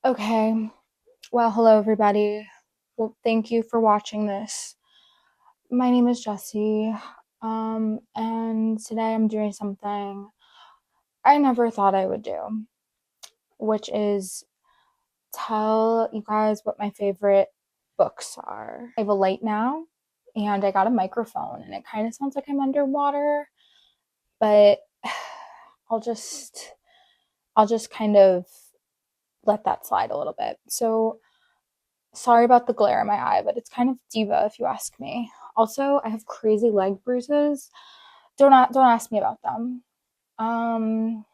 Okay, well, hello everybody. Well, thank you for watching this. My name is Jessie, and today I'm doing something I never thought I would do, which is tell you guys what my favorite books are. I have a light now, and I got a microphone, and it kind of sounds like I'm underwater, but I'll just I'll just kind of let that slide a little bit. So sorry about the glare in my eye, but it's kind of diva if you ask me. Also, I have crazy leg bruises. Don't ask me about them. Um,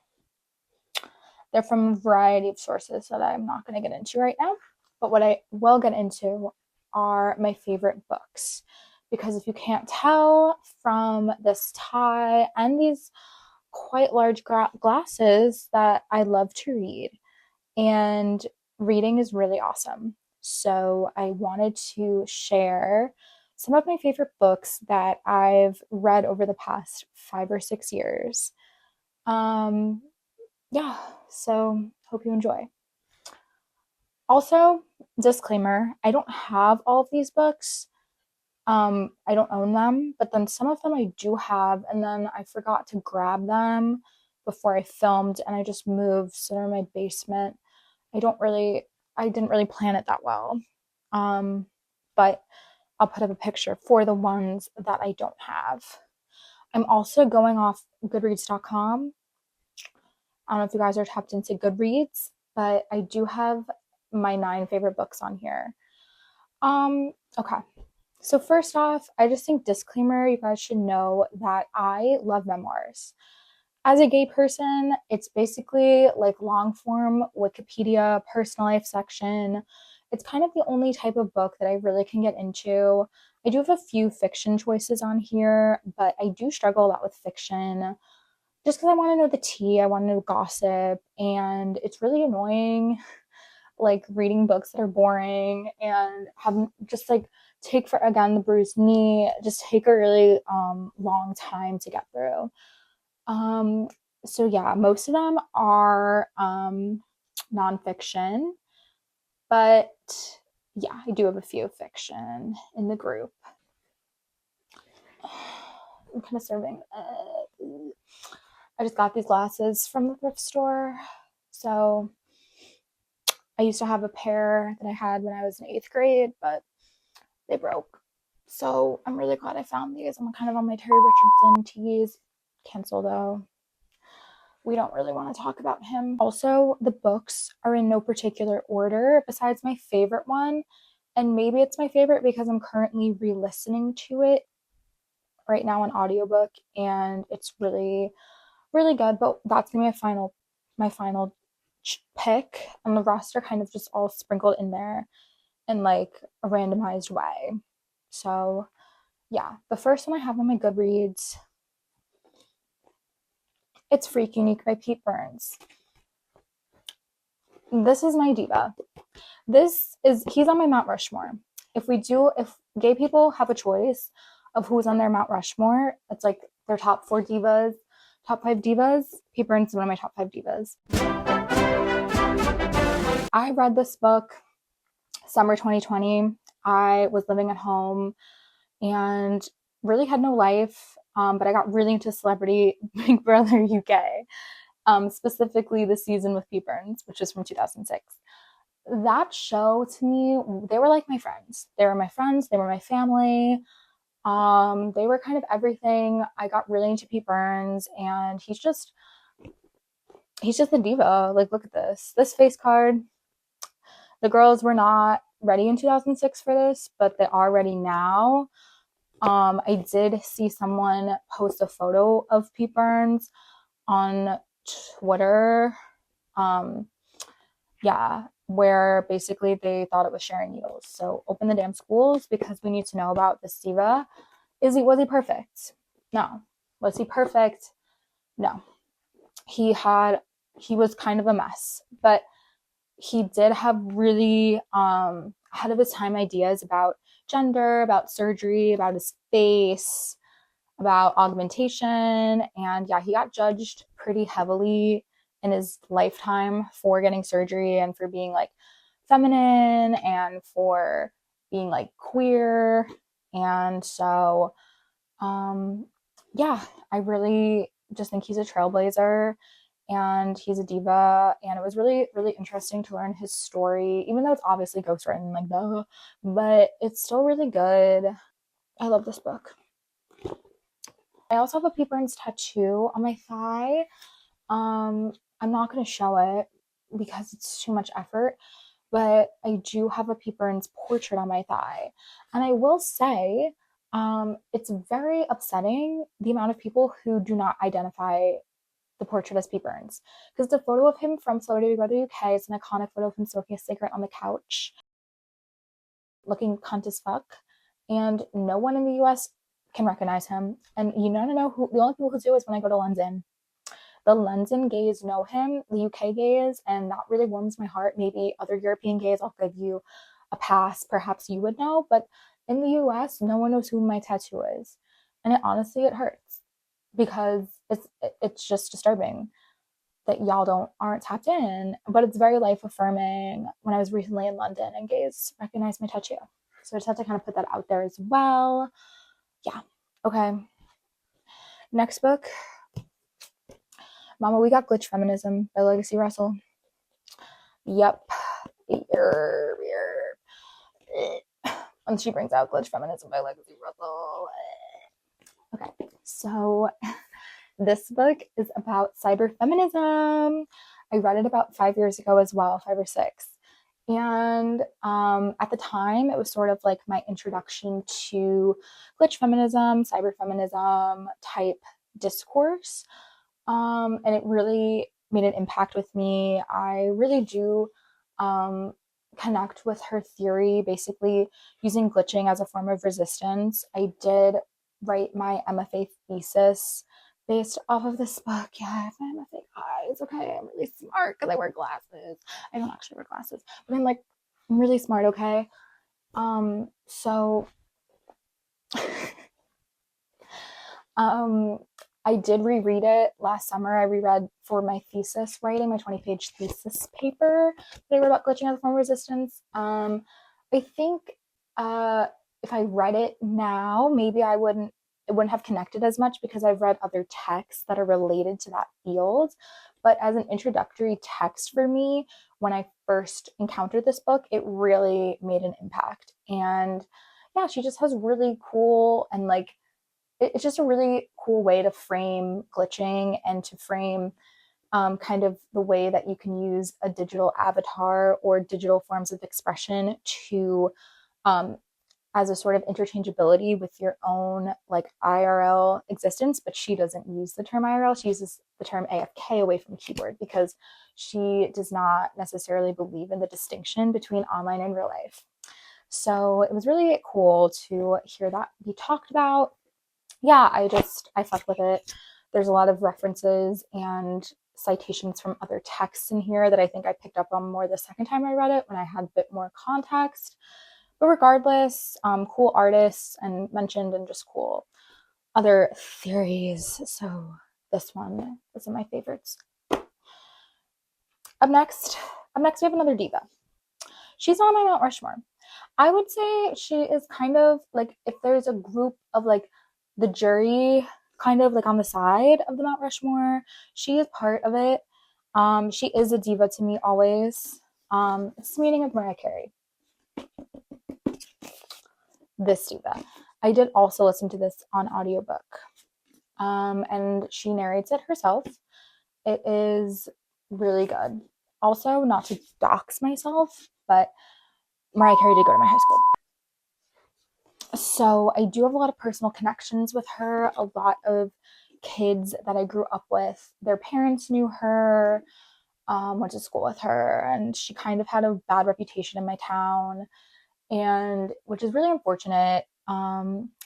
they're from a variety of sources that I'm not going to get into right now. But what I will get into are my favorite books. Because if you can't tell from this tie and these quite large glasses, that I love to read. And reading is really awesome. So I wanted to share some of my favorite books that I've read over the past 5 or 6 years. Um, yeah, so hope you enjoy. Also, disclaimer, I don't have all of these books. I don't own them, but then some of them I do have, and then I forgot to grab them before I filmed and I just moved, so they're in my basement. I don't really, I didn't really plan it that well. Um, but I'll put up a picture for the ones that I don't have. I'm also going off goodreads.com. I don't know if you guys are tapped into Goodreads, but I do have my 9 favorite books on here. Okay. So first off, I just think disclaimer, you guys should know that I love memoirs. As a gay person, it's basically like long form Wikipedia, personal life section. It's kind of the only type of book that I really can get into. I do have a few fiction choices on here, but I do struggle a lot with fiction just because I want to know the tea, I want to know gossip, and it's really annoying like reading books that are boring and have just like take for again the bruised knee, just take a really long time to get through. Um, so yeah, most of them are nonfiction, but yeah, I do have a few fiction in the group. I'm kind of serving. I just got these glasses from the thrift store. So I used to have a pair that I had when I was in 8th grade, but they broke. So I'm really glad I found these. I'm kind of on my Terry Richardson teas. Cancel though. We don't really want to talk about him. Also, the books are in no particular order besides my favorite one. And maybe it's my favorite because I'm currently re listening to it right now on audiobook and it's really, really good. But that's gonna be my final pick. And the rest are kind of just all sprinkled in there in like a randomized way. So, yeah, the first one I have on my Goodreads, it's Freak Unique by Pete Burns. This is my diva. He's on my Mount Rushmore. If gay people have a choice of who's on their Mount Rushmore, it's like their top 5 divas. Pete Burns is one of my top 5 divas. I read this book summer 2020. I was living at home and really had no life, but I got really into Celebrity Big Brother UK, specifically the season with Pete Burns, which is from 2006. That show to me, they were like my friends. They were my friends. They were my family. They were kind of everything. I got really into Pete Burns, and he's just a diva. Like, look at this face card. The girls were not ready in 2006 for this, but they are ready now. I did see someone post a photo of Pete Burns on Twitter. Yeah, where basically they thought it was sharing needles. So open the damn schools because we need to know about this diva. Was he perfect? No. Was he perfect? No. He was kind of a mess, but he did have really ahead of his time ideas about gender, about surgery, about his face, about augmentation, and yeah, he got judged pretty heavily in his lifetime for getting surgery and for being like feminine and for being like queer. And so, yeah, I really just think he's a trailblazer and he's a diva. And it was really, really interesting to learn his story, even though it's obviously ghostwritten, like, duh, but it's still really good. I love this book. I also have a Pete Burns tattoo on my thigh. I'm not going to show it because it's too much effort, but I do have a Pete Burns portrait on my thigh. And I will say, it's very upsetting the amount of people who do not identify the portrait as Pete Burns. Because the photo of him from Celebrity Big Brother UK is an iconic photo of him smoking a cigarette on the couch, looking cunt as fuck. And no one in the US can recognize him. And you know who the only people who do is when I go to London. The London gays know him, the UK gays, and that really warms my heart. Maybe other European gays, I'll give you a pass. Perhaps you would know, but in the US, no one knows who my tattoo is. And it honestly, it hurts because it's just disturbing that y'all aren't tapped in, but it's very life affirming. When I was recently in London and gays recognized my tattoo. So I just had to kind of put that out there as well. Yeah. Okay. Next book, Mama, We Got Glitch Feminism by Legacy Russell. Yep. And she brings out Glitch Feminism by Legacy Russell. Okay, so this book is about cyberfeminism. I read it about 5 years ago as well, 5 or 6. And at the time, it was sort of like my introduction to glitch feminism, cyberfeminism type discourse. And it really made an impact with me. I really do connect with her theory, basically using glitching as a form of resistance. I did write my MFA thesis based off of this book. Yeah, I have my MFA eyes. Okay, I'm really smart because I wear glasses. I don't actually wear glasses, but I'm really smart. Okay, so I did reread it last summer. I reread for my thesis writing, my 20-page thesis paper that I wrote about glitching as a form of resistance. I think if I read it now, maybe it wouldn't have connected as much because I've read other texts that are related to that field. But as an introductory text for me, when I first encountered this book, it really made an impact. And yeah, she just has really cool and it's just a really cool way to frame glitching and to frame kind of the way that you can use a digital avatar or digital forms of expression to as a sort of interchangeability with your own IRL existence. But she doesn't use the term IRL. She uses the term AFK, away from keyboard, because she does not necessarily believe in the distinction between online and real life. So it was really cool to hear that be talked about. Yeah, I fucked with it. There's a lot of references and citations from other texts in here that I think I picked up on more the second time I read it when I had a bit more context. But regardless, cool artists and mentioned, and just cool other theories. So this one is one of my favorites. Up next we have another diva. She's not on my Mount Rushmore. I would say she is kind of if there's a group of the jury kind of on the side of the Mount Rushmore, she is part of it. She is a diva to me always. It's the meaning of Mariah Carey. This diva. I did also listen to this on audiobook. And she narrates it herself. It is really good. Also, not to dox myself, but Mariah Carey did go to my high school. So I do have a lot of personal connections with her. A lot of kids that I grew up with, their parents knew her, went to school with her, and she kind of had a bad reputation in my town, and which is really unfortunate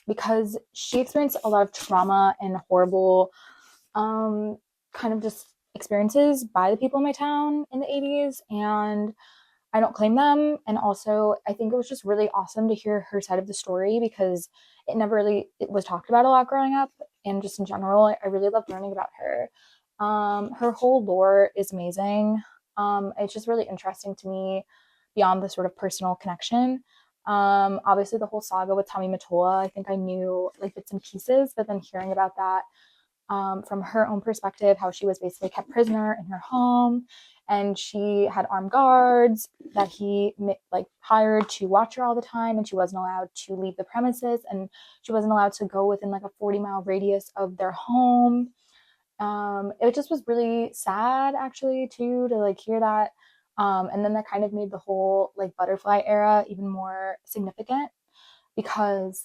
because she experienced a lot of trauma and horrible kind of just experiences by the people in my town in the 80s, and I don't claim them. And also, I think it was just really awesome to hear her side of the story because it was talked about a lot growing up. And just in general, I really loved learning about her. Her whole lore is amazing. It's just really interesting to me beyond the sort of personal connection. Obviously, the whole saga with Tommy Mottola, I think I knew like bits and pieces, but then hearing about that from her own perspective, how she was basically kept prisoner in her home, and she had armed guards that he like hired to watch her all the time, and she wasn't allowed to leave the premises, and she wasn't allowed to go within like a 40-mile radius of their home. It just was really sad actually too to like hear that. And then that kind of made the whole like butterfly era even more significant because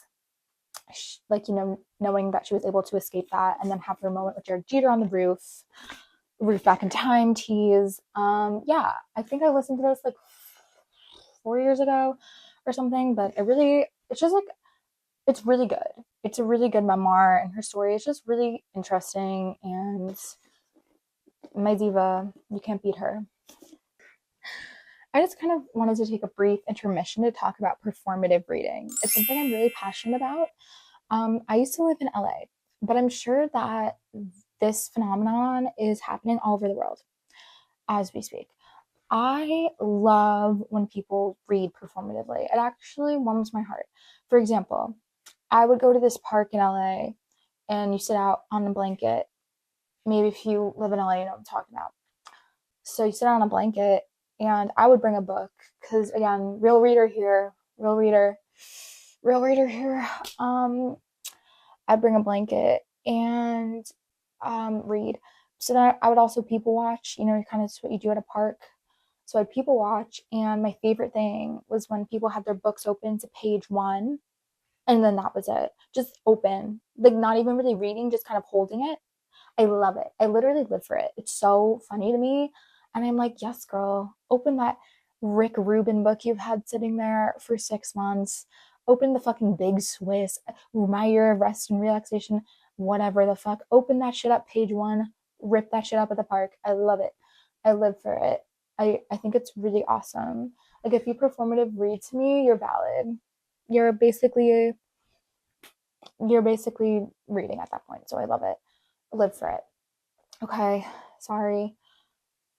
like, you know, knowing that she was able to escape that and then have her moment with Jared Jeter on the roof back in time tease. Yeah, I think I listened to this like 4 years ago or something, but it's just like, it's really good. It's a really good memoir, and her story is just really interesting. And my diva, you can't beat her. I just kind of wanted to take a brief intermission to talk about performative reading. It's something I'm really passionate about. I used to live in LA, but I'm sure that this phenomenon is happening all over the world as we speak. I love when people read performatively. It actually warms my heart. For example, I would go to this park in LA and you sit out on a blanket. Maybe if you live in LA, you know what I'm talking about. So you sit out on a blanket and I would bring a book because, again, real reader here, real reader here. I'd bring a blanket and read. So then I would also people watch, you know, kind of what you do at a park. So I'd people watch, and my favorite thing was when people had their books open to page one, and then that was it. Just open, like not even really reading, just kind of holding it. I love it. I literally live for it. It's so funny to me. And I'm like, yes, girl, open that Rick Rubin book you've had sitting there for 6 months. Open the fucking Big Swiss, My Year of Rest and Relaxation, whatever the fuck. Open that shit up, page one. Rip that shit up at the park. I love it. I live for it. I think it's really awesome. Like if you performative read to me, you're valid. You're basically you're basically reading at that point. So I love it. I live for it. Okay, sorry.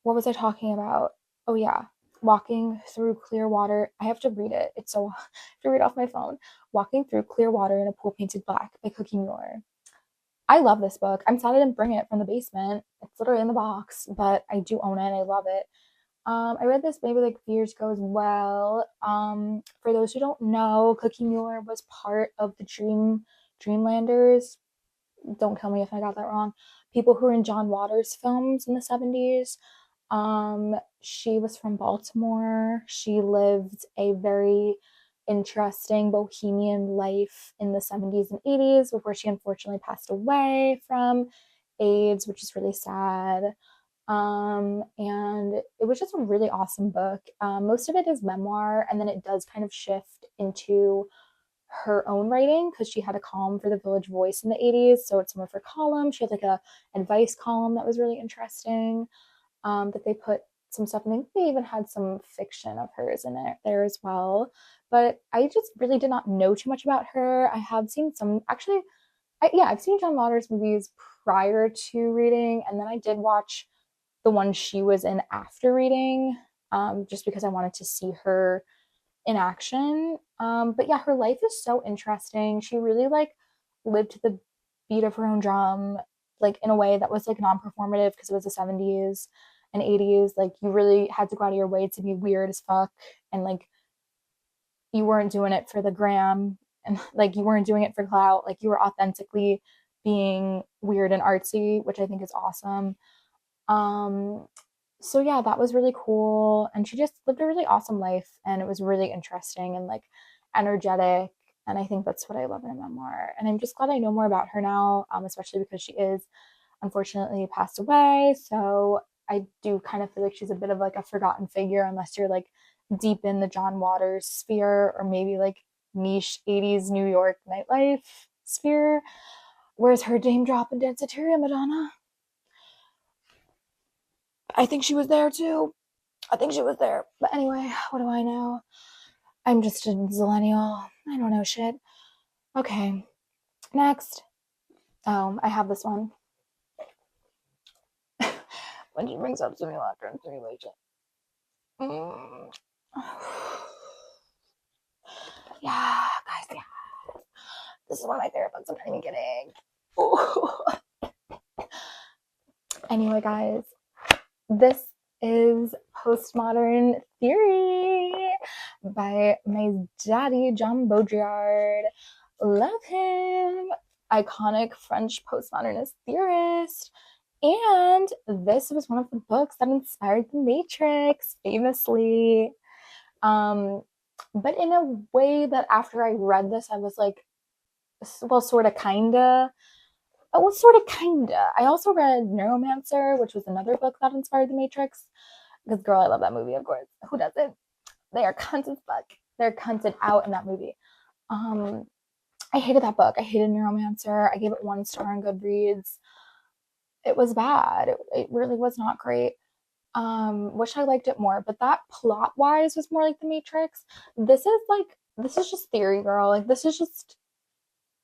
What was I talking about? Oh yeah, walking through clear water. I have to read it. It's so I have to read off my phone. Walking through clear water in a pool painted black by Cookie Muir. I love this book. I'm sad I didn't bring it from the basement. It's literally in the box, but I do own it. I love it. I read this maybe like a few years ago as well. For those who don't know, Cookie Muir was part of the Dreamlanders. Don't kill me if I got that wrong. People who were in John Waters films in the 70s. She was from Baltimore. She lived a very interesting bohemian life in the 70s and 80s before she unfortunately passed away from AIDS, which is really sad. And it was just a really awesome book. Most of it is memoir, and then it does kind of shift into her own writing because she had a column for the Village Voice in the 80s. So it's some of her columns. She had like a advice column that was really interesting. That they put some stuff. I think they even had some fiction of hers in it there as well. But I just really did not know too much about her. I have seen some actually. I've seen John Waters movies prior to reading, and then I did watch the one she was in after reading, just because I wanted to see her in action. But yeah, her life is so interesting. She really like lived to the beat of her own drum, like in a way that was like non-performative because it was the 70s and 80s. Like you really had to go out of your way to be weird as fuck, and like you weren't doing it for the gram, and like you weren't doing it for clout. Like you were authentically being weird and artsy, which I think is awesome. Um, so yeah, that was really cool. And she just lived a really awesome life, and it was really interesting and like energetic. And I think that's what I love in a memoir. And I'm just glad I know more about her now, especially because she is unfortunately passed away. So I do kind of feel like she's a bit of like a forgotten figure unless you're like deep in the John Waters sphere or maybe like niche 80s New York nightlife sphere. Where's her name drop in Danceteria, Madonna? I think she was there too. I think she was there. But anyway, what do I know? I'm just a zillennial. I don't know shit. Okay, next. Oh, I have this one. when she brings up simulacra and simulation. Yeah, guys, yeah. This is one of my favorite books. I'm not even kidding. Anyway, guys, this is Postmodern Theory by my daddy, John Baudrillard. Love him. Iconic French postmodernist theorist. And this was one of the books that inspired The Matrix, famously. But in a way that after I read this, I was like, well, sort of, kinda. Well, sort of, kinda. I also read Neuromancer, which was another book that inspired The Matrix. Because, girl, I love that movie, of course. Who doesn't? They are cunts as fuck. They're cunted out in that movie. I hated that book. I hated Neuromancer. I gave it 1 star on Goodreads. It was bad. It really was not great. Wish I liked it more, but that plot wise was more like The Matrix. This is just theory, girl. Like, this is just,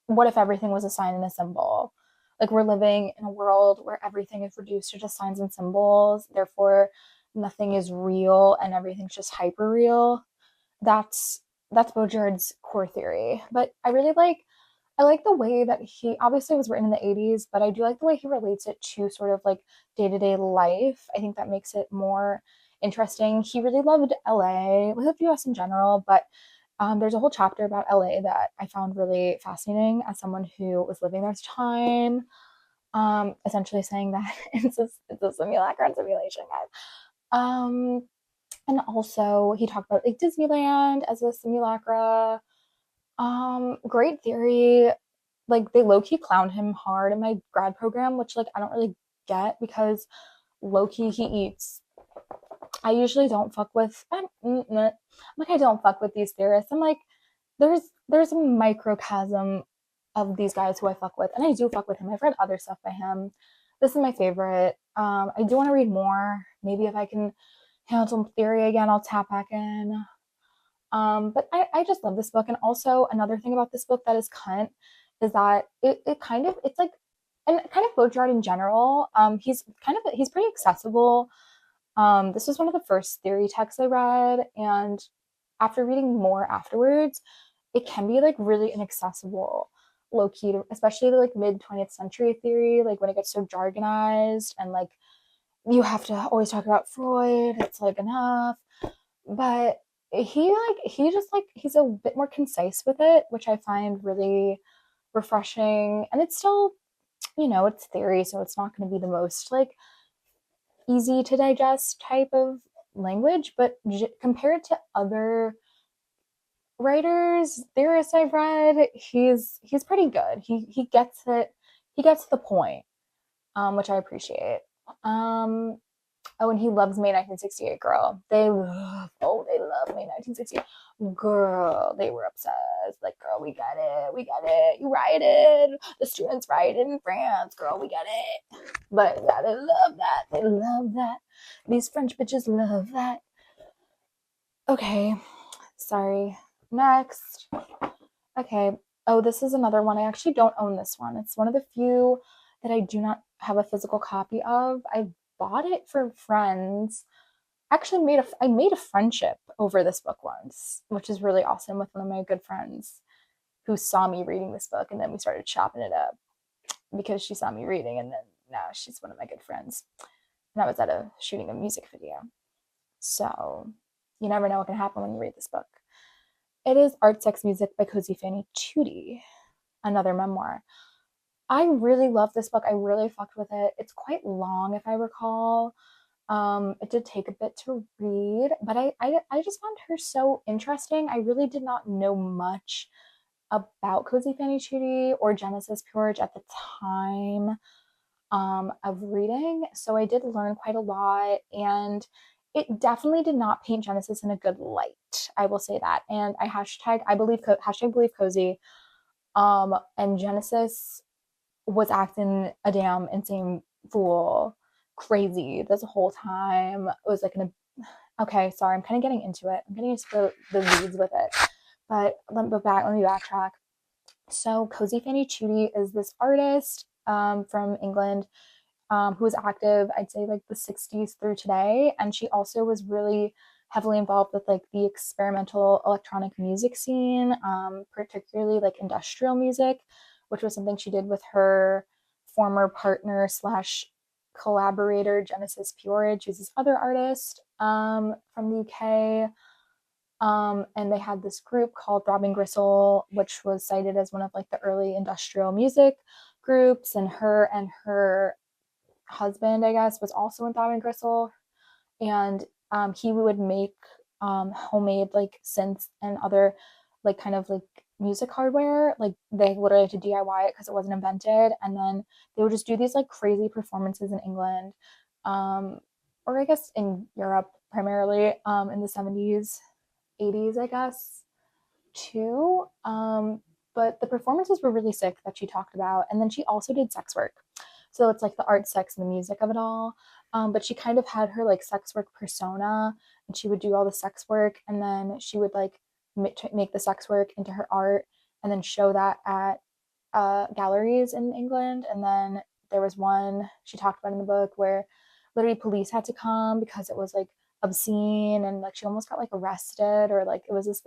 what if everything was a sign and a symbol? Like, we're living in a world where everything is reduced to just signs and symbols. Therefore, nothing is real and everything's just hyper real. That's Baudrillard's core theory. But I like the way that he, obviously it was written in the 80s, but I do like the way he relates it to sort of like day-to-day life. I think that makes it more interesting. He really loved LA, loved US in general, but there's a whole chapter about LA that I found really fascinating as someone who was living there at the time. Essentially saying that it's a simulacra and simulation, guys. And also he talked about like Disneyland as a simulacra. Great theory. Like, they low-key clowned him hard in my grad program, which, like, I don't really get, because low-key he eats. I usually don't fuck with, I don't fuck with these theorists. I'm like, there's a microcosm of these guys who I fuck with, and I do fuck with him. I've read other stuff by him. This is my favorite. I do want to read more. Maybe if I can handle some theory again, I'll tap back in. But I just love this book. And also, another thing about this book that is cunt is that it's like, and kind of Baudrillard in general, he's pretty accessible. This was one of the first theory texts I read, and after reading more afterwards, it can be like really inaccessible, low key, especially the like mid 20th century theory, like when it gets so jargonized and like you have to always talk about Freud. It's like, enough. But he's a bit more concise with it, which I find really refreshing. And it's still, it's theory, so it's not going to be the most like easy to digest type of language, but compared to other writers, theorists I've read, he's pretty good. He gets it. He gets the point, which I appreciate. Oh, and he loves May 1968, girl. They love May 1968. Girl, they were obsessed. Like, girl, we got it. You rioted. The students rioted in France. Girl, we got it. But yeah, they love that. These French bitches love that. Okay, sorry. Next. Okay. Oh, this is another one. I actually don't own this one. It's one of the few that I do not have a physical copy of. I bought it for friends. Actually, I made a friendship over this book once, which is really awesome, with one of my good friends who saw me reading this book, and then we started chopping it up because she saw me reading, and then now she's one of my good friends. And I was at shooting a music video. So you never know what can happen when you read this book. It is Art, Sex, Music by Cozy Fanny Tootie, another memoir. I really love this book. I really fucked with it. It's quite long, if I recall. It did take a bit to read, but I just found her so interesting. I really did not know much about Cozy Fanny Tootie or Genesis Purge at the time of reading, so I did learn quite a lot, and it definitely did not paint Genesis in a good light. I will say that. And I believe Cozy, and Genesis was acting a damn insane fool, crazy this whole time. It was like okay, sorry, I'm kind of getting into it. I'm getting into the weeds with it. But let me backtrack. So Cozy Fanny Tootie is this artist from England. who was active, I'd say like the 60s through today. And she also was really heavily involved with like the experimental electronic music scene, particularly like industrial music, which was something she did with her former partner slash collaborator Genesis Peorage, who's this other artist from the UK. And they had this group called Throbbing Gristle, which was cited as one of like the early industrial music groups. And her husband, I guess, was also in Throbbing Gristle, and he would make homemade like synths and other like kind of like music hardware. Like they literally had to DIY it because it wasn't invented, and then they would just do these like crazy performances in England, or I guess in Europe primarily, in the 70s, 80s, I guess, too. But the performances were really sick that she talked about. And then she also did sex work. So it's like the art, sex, and the music of it all. But she kind of had her like sex work persona, and she would do all the sex work, and then she would like make the sex work into her art, and then show that at galleries in England. And then there was one she talked about in the book where literally police had to come because it was like obscene, and like she almost got like arrested, or like it was this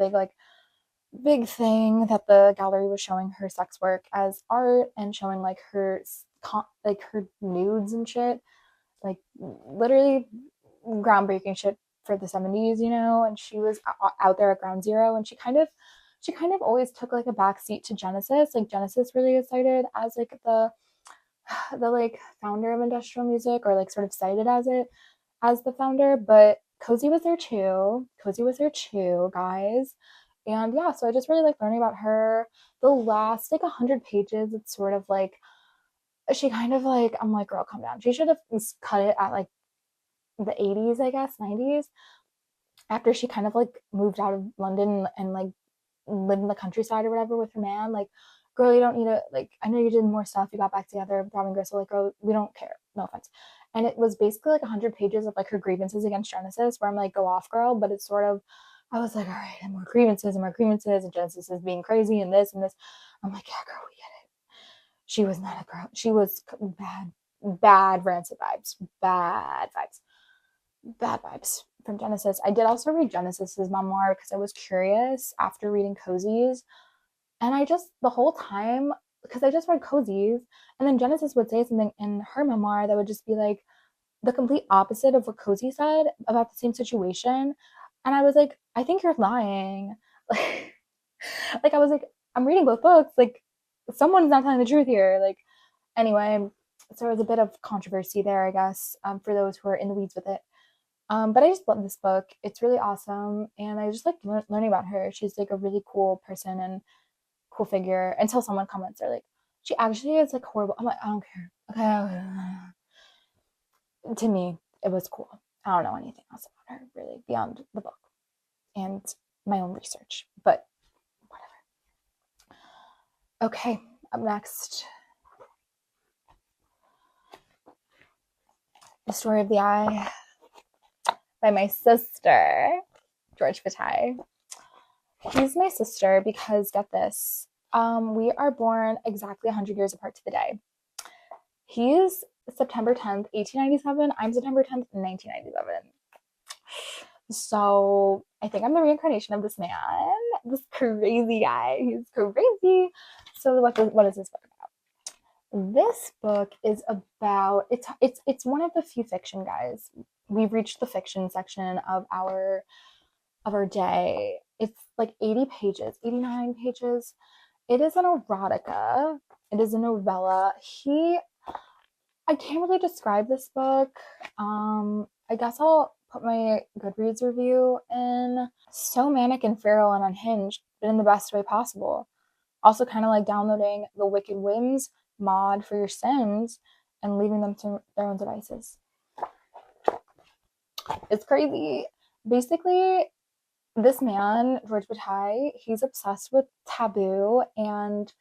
big thing that the gallery was showing her sex work as art and showing like her nudes and shit, like literally groundbreaking shit for the 70s, you know. And she was out there at ground zero, and she kind of always took like a backseat to Genesis. Like Genesis really is cited as like the like founder of industrial music, or like sort of cited as it as the founder, but Cozy was there too. Cozy was there too, guys. And yeah, so I just really like learning about her. The last like 100 pages, it's sort of like she kind of like, I'm like, girl, calm down. She should have cut it at like the 80s, I guess, 90s, after she kind of like moved out of London and like lived in the countryside or whatever with her man. Like, girl, you don't need to, like, I know you did more stuff, you got back together, Robin Gristle, like, girl, we don't care, no offense. And it was basically like 100 pages of like her grievances against Genesis, where I'm like, go off, girl. But it's sort of, I was like, all right, and more grievances and more grievances, and Genesis is being crazy and this and this. I'm like, yeah, girl, we get it. She was not a girl. She was bad rancid vibes, bad vibes from Genesis. I did also read Genesis's memoir because I was curious after reading Cozy's. And I just, the whole time, because I just read Cozy's, and then Genesis would say something in her memoir that would just be like the complete opposite of what Cozy said about the same situation. And I was like, I think you're lying. Like I was like, I'm reading both books. Like, someone's not telling the truth here. Like, anyway, so there was a bit of controversy there, I guess, for those who are in the weeds with it. But I just love this book. It's really awesome, and I just like learning about her. She's like a really cool person and cool figure, until someone comments, they're like, she actually is like horrible. I'm like, I don't care. Okay. To me, it was cool. I don't know anything else about her really beyond the book and my own research, but whatever. Okay, up next, The Story of the Eye by my sister, George Bataille. He's my sister because, get this, we are born exactly 100 years apart to the day. He's September 10th, 1897. I'm September 10th, 1997. So I think I'm the reincarnation of this man, this crazy guy. He's crazy. So what is this book about? This book is about, it's one of the few fiction, guys. We've reached the fiction section of our day. It's like 80 pages, 89 pages. It is an erotica. It is a novella. I can't really describe this book. I guess I'll put my Goodreads review in. So manic and feral and unhinged, but in the best way possible. Also kind of like downloading the Wicked Whims mod for your Sims and leaving them to their own devices. It's crazy. Basically, this man, George Bataille, he's obsessed with taboo and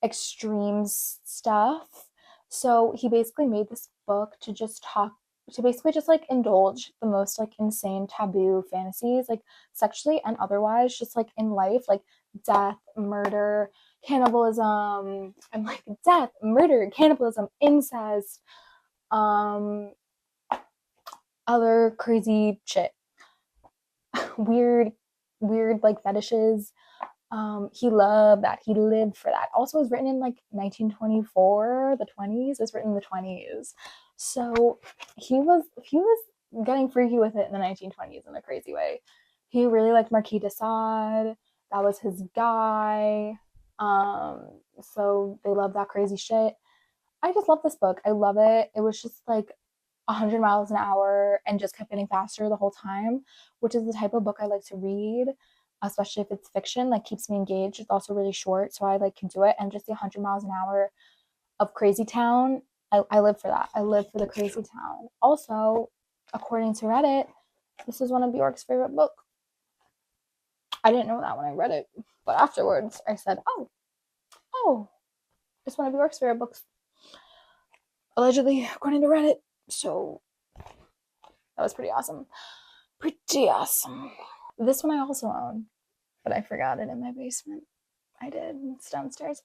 extreme stuff. So he basically made this book to basically just like indulge the most like insane taboo fantasies, like sexually and otherwise, just like in life, like death, murder, cannibalism, and like death, murder, cannibalism, incest, Um, other crazy shit, weird, weird like fetishes. He loved that. He lived for that. Also, it was written in like 1924, the 20s. It was written in the 20s, so he was getting freaky with it in the 1920s in a crazy way. He really liked Marquis de Sade. That was his guy. Um, so they love that crazy shit. I just love this book. I love it. It was just like 100 miles an hour and just kept getting faster the whole time, which is the type of book I like to read, especially if it's fiction, like keeps me engaged. It's also really short, so I like can do it. And just the 100 miles an hour of Crazy Town, I live for that. I live for the Crazy Town. Also, according to Reddit, this is one of Bjork's favorite books. I didn't know that when I read it, but afterwards I said, oh, it's one of Bjork's favorite books, allegedly, according to Reddit. So that was pretty awesome. Pretty awesome. This one I also own, but I forgot it in my basement. I did. It's downstairs.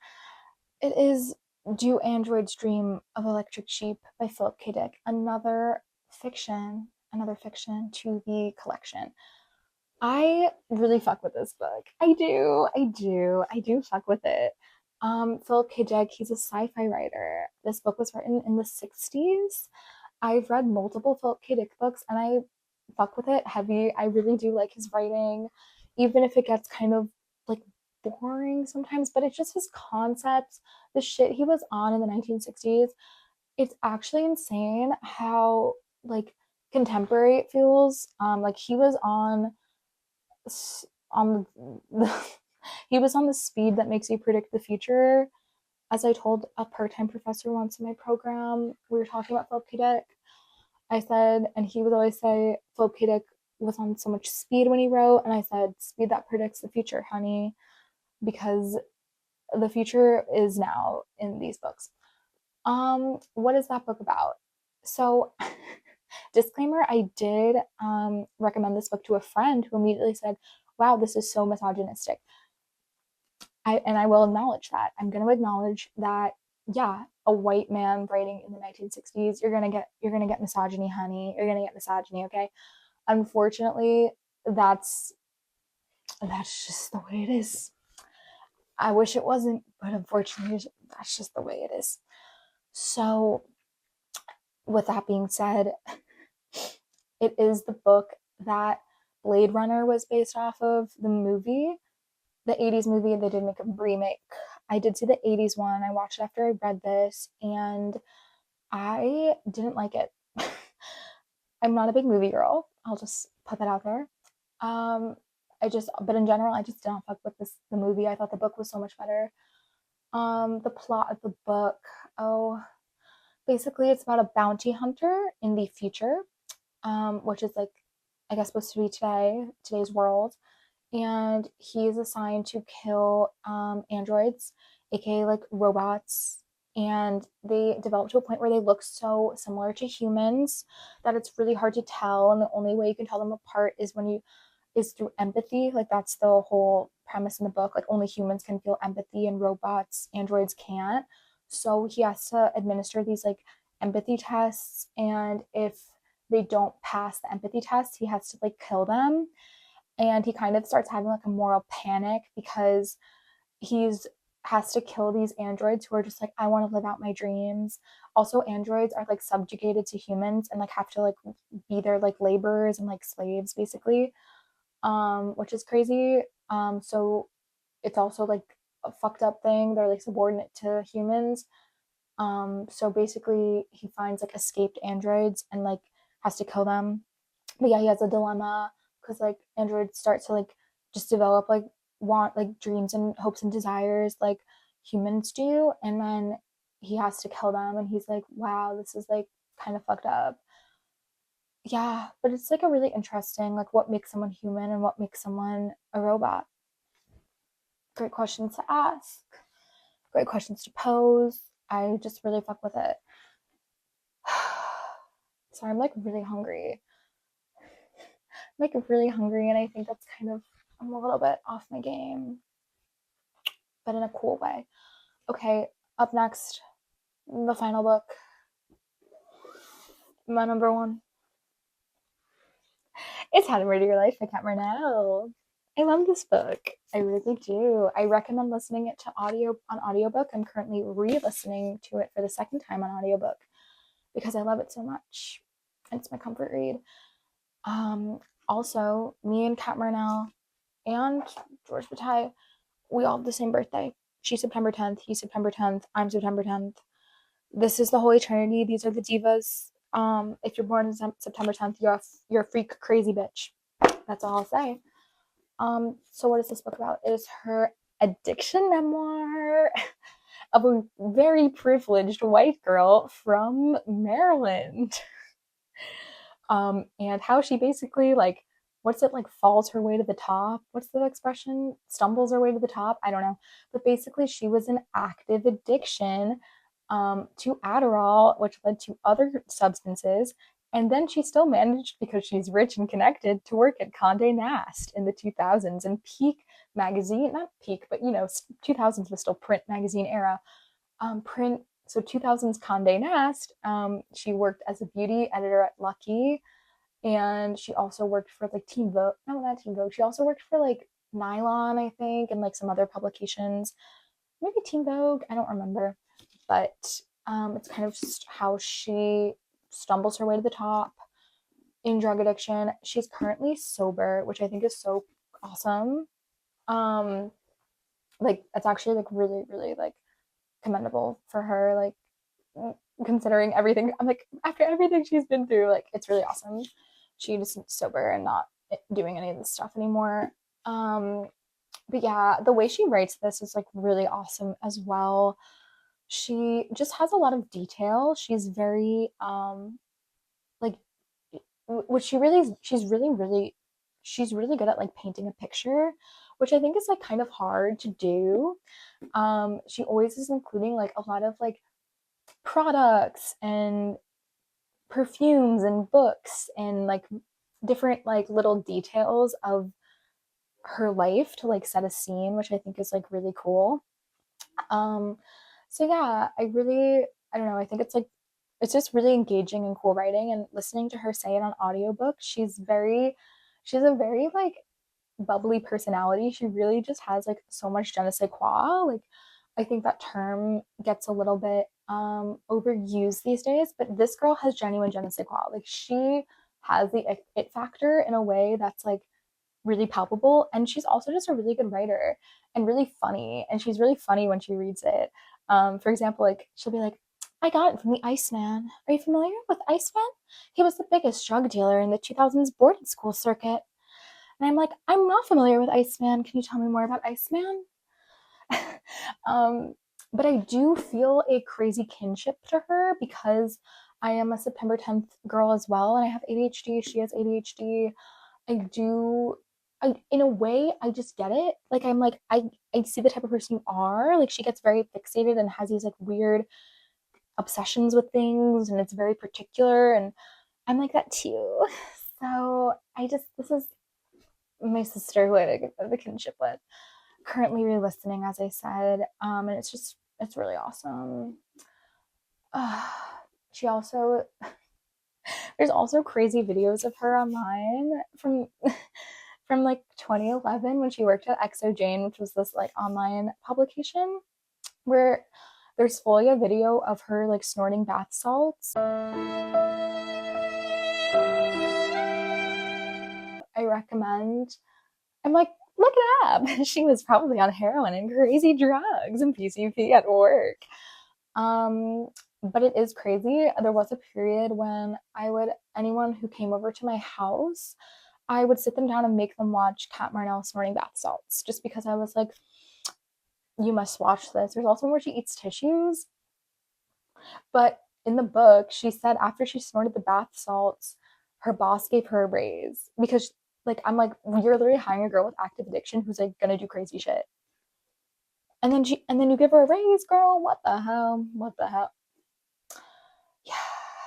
It is Do Androids Dream of Electric Sheep by Philip K. Dick. Another fiction to the collection. I really fuck with this book. I do fuck with it. Philip K. Dick, he's a sci-fi writer. This book was written in the 60s. I've read multiple Philip K. Dick books and I fuck with it heavy. I really do like his writing, even if it gets kind of like boring sometimes, but it's just his concepts, the shit he was on in the 1960s. It's actually insane how like contemporary it feels. Like he was on the he was on the speed that makes you predict the future. As I told a part-time professor once in my program, we were talking about Philip K. Dick. I said, and he would always say, Philip K. Dick was on so much speed when he wrote, and I said, speed that predicts the future, honey, because the future is now in these books. What is that book about? So, disclaimer, I did recommend this book to a friend who immediately said, wow, this is so misogynistic. I will acknowledge that. I'm going to acknowledge that, yeah, a white man writing in the 1960s, you're gonna get misogyny, honey. You're gonna get misogyny, okay? Unfortunately, that's just the way it is. I wish it wasn't, but unfortunately, that's just the way it is. So, with that being said, it is the book that Blade Runner was based off of, the movie, the 80s movie. They did make a remake. I did see the 80s one. I watched it after I read this and I didn't like it. I'm not a big movie girl. I'll just put that out there. But in general, I just didn't fuck with the movie. I thought the book was so much better. The plot of the book, oh, basically it's about a bounty hunter in the future, which is like, I guess supposed to be today's world, and he's assigned to kill androids, aka like robots, and they develop to a point where they look so similar to humans that it's really hard to tell, and the only way you can tell them apart is through empathy. Like that's the whole premise in the book. Like only humans can feel empathy and robots, androids can't. So he has to administer these like empathy tests, and if they don't pass the empathy test, he has to like kill them. And he kind of starts having like a moral panic because he's has to kill these androids who are just like, I want to live out my dreams. Also, androids are like subjugated to humans and like have to like be their like laborers and like slaves basically, which is crazy. So it's also like a fucked up thing. They're like subordinate to humans. So basically he finds like escaped androids and like has to kill them. But yeah, he has a dilemma because like androids start to like just develop like want like dreams and hopes and desires like humans do, and then he has to kill them and he's like, wow, this is like kind of fucked up. Yeah, but it's like a really interesting like what makes someone human and what makes someone a robot. Great questions to ask, great questions to pose. I just really fuck with it. So I'm like really hungry. I'm like really hungry, and I think that's kind of, I'm a little bit off my game, but in a cool way. Okay, up next, the final book. My number one. It's How to Murder Your Life by Kat Marnell. I love this book. I really do. I recommend listening it to audio on audiobook. I'm currently re-listening to it for the second time on audiobook because I love it so much. It's my comfort read. Also, me and Kat Marnell and George Bataille, we all have the same birthday. She's September 10th, he's September 10th, I'm September 10th. This is the Holy Trinity. These are the divas. If you're born on September 10th, you're a freak crazy bitch. That's all I'll say. So what is this book about? It is her addiction memoir of a very privileged white girl from Maryland. And how she basically falls her way to the top. What's the expression? Stumbles her way to the top. I don't know. But basically she was in active addiction to Adderall, which led to other substances. And then she still managed, because she's rich and connected, to work at Condé Nast in the 2000s and Peak magazine, not Peak, but 2000s was still print magazine era. So 2000s Condé Nast, she worked as a beauty editor at Lucky, and she also worked for like Teen Vogue. No, not Teen Vogue. She also worked for like Nylon, I think, and like some other publications. Maybe Teen Vogue, I don't remember. But it's kind of just how she stumbles her way to the top in drug addiction. She's currently sober, which I think is so awesome. Like it's actually like really, really like commendable for her, like considering everything. I'm like, after everything she's been through, like it's really awesome. She just sober and not doing any of this stuff anymore. But yeah, the way she writes this is like really awesome as well. She just has a lot of detail. She's very like what she's really good at like painting a picture, which I think is like kind of hard to do. She always is including like a lot of like products and perfumes and books and like different like little details of her life to like set a scene, which I think is like really cool. Um, so yeah, I don't know, I think it's just really engaging and cool writing, and listening to her say it on audiobook, she's a very like bubbly personality. She really just has like so much je ne sais quoi. Like I think that term gets a little bit overused these days, but this girl has genuine je ne sais quoi. Like she has the it factor in a way that's like really palpable, and she's also just a really good writer and really funny, and she's really funny when she reads it. For example, like she'll be like, I got it from the Iceman. Are you familiar with Iceman? He was the biggest drug dealer in the 2000s boarding school circuit. And I'm like, I'm not familiar with Iceman. Can you tell me more about Iceman? um, but I do feel a crazy kinship to her because I am a September 10th girl as well, and I have ADHD. She has ADHD. In a way, I just get it. Like, I see the type of person you are. Like, she gets very fixated and has these like weird obsessions with things, and it's very particular. And I'm like that too. So this is my sister who I have a kinship with. Currently re-listening, as I said, and it's really awesome. She also there's also crazy videos of her online from like 2011 when she worked at XO Jane, which was this like online publication where there's fully a video of her like snorting bath salts. I recommend. I'm like, look it up. She was probably on heroin and crazy drugs and PCP at work. But it is crazy. There was a period when anyone who came over to my house, I would sit them down and make them watch Kat Marnell snorting bath salts, just because I was like, you must watch this. There's also where she eats tissues. But in the book, she said after she snorted the bath salts, her boss gave her a raise because like I'm like, you're literally hiring a girl with active addiction who's like gonna do crazy shit. And then you give her a raise, girl. What the hell? What the hell? Yeah.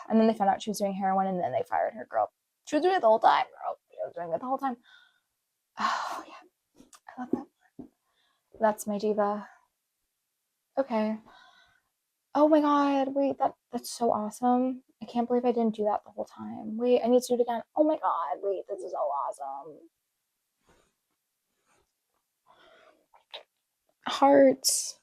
And then they found out she was doing heroin, and then they fired her, girl. She was doing it the whole time, girl. She was doing it the whole time. Oh yeah. I love that. That's my diva. Okay. Oh my god, wait, that's so awesome. I can't believe I didn't do that the whole time. Wait, I need to do it again. Oh my god, wait, this is so awesome. Hearts.